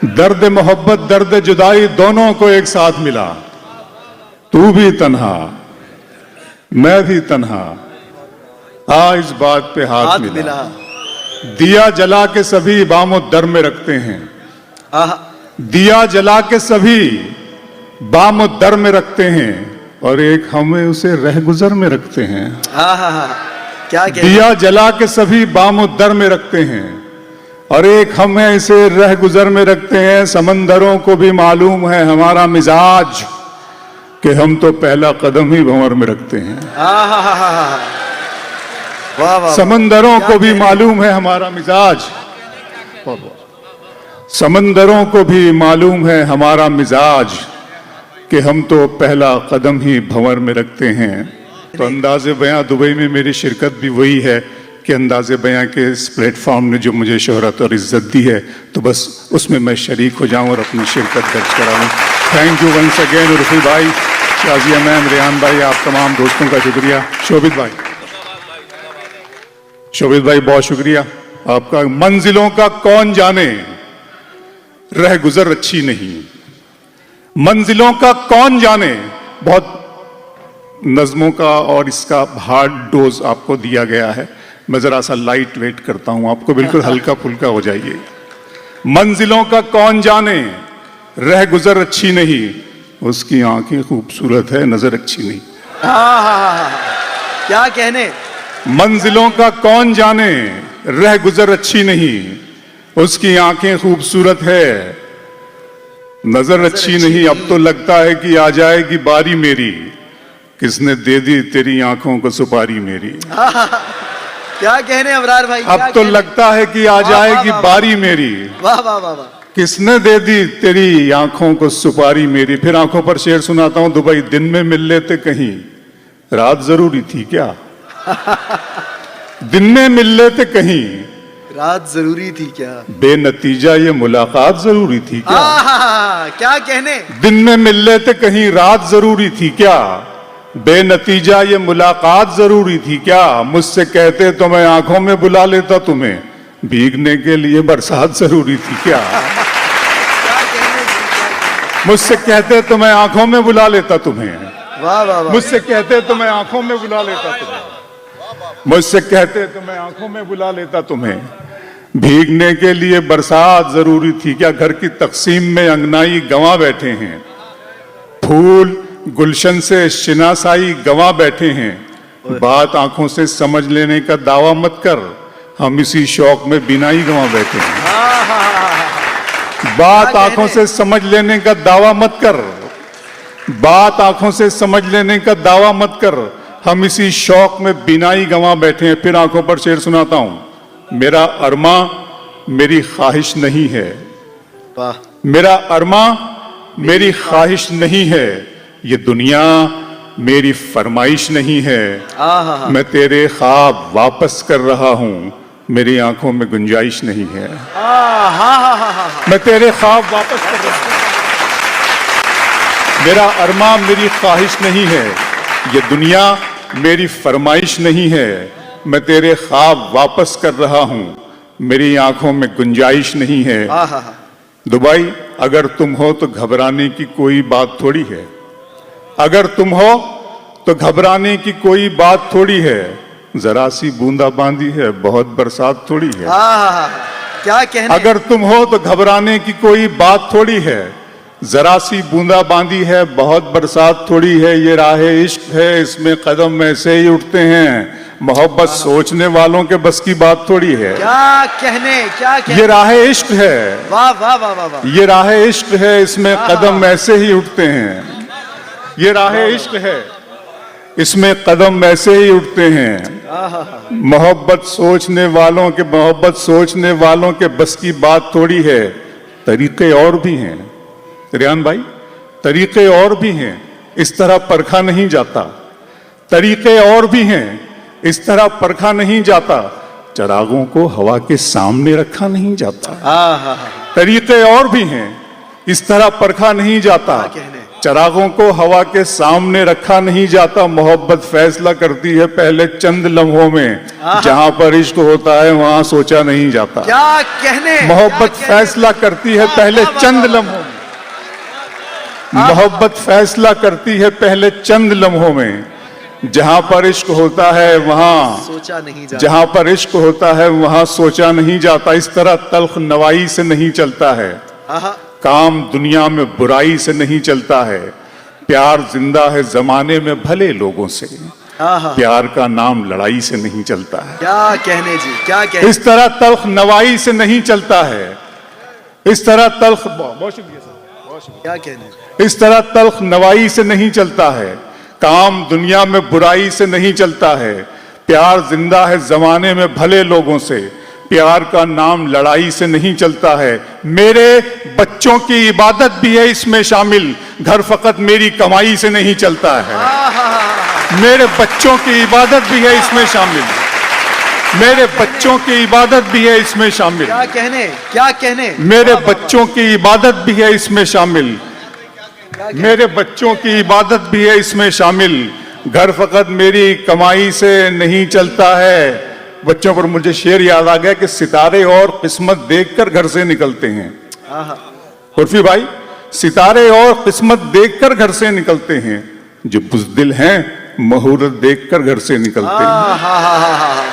दर्द मोहब्बत दर्द जुदाई दोनों को एक साथ मिला। तू भी तन्हा मैं भी तन्हा, आ इस बात पे हाथ मिला। दिया जला के सभी बामो दर में रखते हैं, दिया जला के सभी बामो दर में रखते हैं, और एक हमें उसे रह गुजर में रखते हैं। क्या दिया जला के सभी बामो दर में रखते हैं, और एक हमें इसे रह गुजर में रखते हैं। समंदरों को भी मालूम है हमारा मिजाज, कि हम तो पहला कदम ही भंवर में रखते हैं। समंदरों को भी मालूम है हमारा मिजाज, समंदरों को भी मालूम है हमारा मिजाज, कि हम तो पहला कदम ही भंवर में रखते हैं। तो अंदाज़े बयां दुबई में मेरी शिरकत भी वही है कि अंदाज़े बयां के इस प्लेटफॉर्म ने जो मुझे शोहरत और इज्जत दी है, तो बस उसमें मैं शरीक हो जाऊं और अपनी शिरकत दर्ज कराऊं। Thank you once again Urfi भाई, शाजिया मैम, रेहान भाई, आप तमाम दोस्तों का शुक्रिया। शोभित भाई, शोभित भाई बहुत शुक्रिया आपका। मंजिलों का कौन जाने रह गुजर अच्छी नहीं, मंजिलों का कौन जाने। बहुत नज़मों का और इसका हार्ड डोज आपको दिया गया है, मैं जरा सा लाइट वेट करता हूं आपको, बिल्कुल हल्का फुल्का हो जाइए। मंजिलों का कौन जाने रह गुजर अच्छी नहीं, उसकी आंखें खूबसूरत है नजर अच्छी नहीं। क्या कहने। मंजिलों का कौन जाने रह गुजर अच्छी नहीं, उसकी आंखें खूबसूरत है नजर अच्छी नहीं। अब तो लगता है कि आ जाएगी बारी मेरी, किसने दे दी तेरी आंखों को सुपारी मेरी। क्या कहने अबरार भाई। अब तो लगता है कि आ जाएगी बारी मेरी, वाह वाह वाह वाह, किसने दे दी तेरी आंखों को सुपारी मेरी। फिर आंखों पर शेर सुनाता हूं। दुबई दिन में मिल लेते कहीं, रात जरूरी थी क्या। दिन में मिल लेते कहीं, रात जरूरी थी क्या। बेनतीजा ये मुलाकात जरूरी थी क्या। क्या कहने। दिन में मिल लेते कहीं, रात जरूरी थी क्या। बेनतीजा ये मुलाकात जरूरी थी क्या। मुझसे कहते तो मैं आंखों में बुला लेता तुम्हें, भीगने के लिए बरसात जरूरी थी क्या। मुझसे कहते तो मैं आंखों में बुला लेता तुम्हें, वाह वाह वाह, मुझसे कहते तो मैं आंखों में बुला लेता तुम्हें, मुझसे कहते तो मैं आंखों में बुला लेता तुम्हें, भीगने के लिए बरसात जरूरी थी क्या। घर की तकसीम में अंगनाई गंवा बैठे हैं, फूल गुलशन से शिनासाई गंवा बैठे हैं। बात आंखों से समझ लेने का दावा मत कर, हम इसी शौक में बिनाई गंवा बैठे हैं। बात आंखों से समझ लेने का दावा मत कर, बात आंखों से समझ लेने का दावा मत कर, हम इसी शौक में बिनाई गंवा बैठे हैं। फिर आंखों पर शेर सुनाता हूं। मेरा अरमा मेरी ख्वाहिश नहीं है, मेरा अरमा मेरी ख्वाहिश नहीं है, ये दुनिया मेरी फरमाइश नहीं है। मैं तेरे ख्वाब वापस कर रहा हूं, मेरी आंखों में गुंजाइश नहीं है। मैं तेरे ख्वाब वापस कर रहा हूं, मेरा अरमा मेरी ख्वाहिश नहीं है, ये दुनिया मेरी फरमाइश नहीं है। मैं तेरे ख्वाब वापस कर रहा हूं, मेरी आंखों में गुंजाइश नहीं है। दुबई अगर तुम हो तो घबराने की कोई बात थोड़ी है, अगर तुम हो तो घबराने की कोई बात थोड़ी है। जरा सी बूंदाबांदी है, बहुत बरसात थोड़ी है। क्या कहने। अगर तुम हो तो घबराने की कोई बात थोड़ी है, जरा सी बूंदाबांदी है, बहुत बरसात थोड़ी है। ये राह इश्क है, इसमें कदम ऐसे ही उठते हैं, मोहब्बत सोचने वालों के बस की बात थोड़ी है। क्या कहने, क्या कहने। ये राह इश्क है, वाह वाह वाह वाह वाह, ये राह इश्क है, इसमें कदम ऐसे ही उठते हैं। ये राह इश्क है, इसमें कदम ऐसे ही उठते हैं। मोहब्बत सोचने वालों के, मोहब्बत सोचने वालों के बस की बात थोड़ी है। तरीके और भी हैं रेहान भाई, तरीके और भी हैं, इस तरह परखा नहीं जाता। तरीके और भी हैं, इस तरह परखा नहीं जाता। चरागों को हवा के सामने रखा नहीं जाता। तरीके और भी हैं, इस तरह परखा नहीं जाता। चरागों को हवा के सामने रखा नहीं जाता, मोहब्बत फैसला करती है पहले चंद लम्हों में। जहां पर इश्क होता है वहां सोचा नहीं जाता। क्या कहने, मोहब्बत क्या कहने। फैसला करती है पहले चंद लम्हों में। मोहब्बत फैसला करती है पहले चंद लम्हों में। जहां पर इश्क होता है वहां सोचा नहीं जाता। जहां पर इश्क होता है वहां सोचा नहीं जाता। इस तरह तल्ख नवाई से नहीं चलता है, आहा, काम दुनिया में बुराई से नहीं चलता है। प्यार जिंदा है जमाने में भले लोगों से, आहा। प्यार का नाम लड़ाई से नहीं चलता है। क्या कहने जी, क्या कहने। इस तरह तल्ख नवाई से नहीं चलता है। इस तरह तल्ख बहुत शुक्रिया सर। क्या कहने। इस तरह तल्ख नवाई से नहीं चलता है, काम दुनिया में बुराई से नहीं चलता है। प्यार जिंदा है जमाने में भले लोगों से, प्यार का नाम लड़ाई से नहीं चलता है। मेरे बच्चों की इबादत भी है इसमें शामिल, घर फकत मेरी कमाई से नहीं चलता है। मेरे बच्चों की इबादत भी है इसमें शामिल, मेरे बच्चों की इबादत भी है इसमें शामिल। क्या कहने, क्या कहने। मेरे बच्चों की इबादत भी है इसमें शामिल, मेरे बच्चों की इबादत भी है इसमें शामिल। घर फकत मेरी कमाई से नहीं चलता है। बच्चों पर मुझे शेर याद आ गया कि सितारे और किस्मत देखकर घर से निकलते हैं। आहा। उर्फी भाई, सितारे और किस्मत देखकर घर से निकलते हैं, जो बुज़दिल हैं मुहूर्त देखकर घर से निकलते हैं। आहा, हा, हा, हा, हा।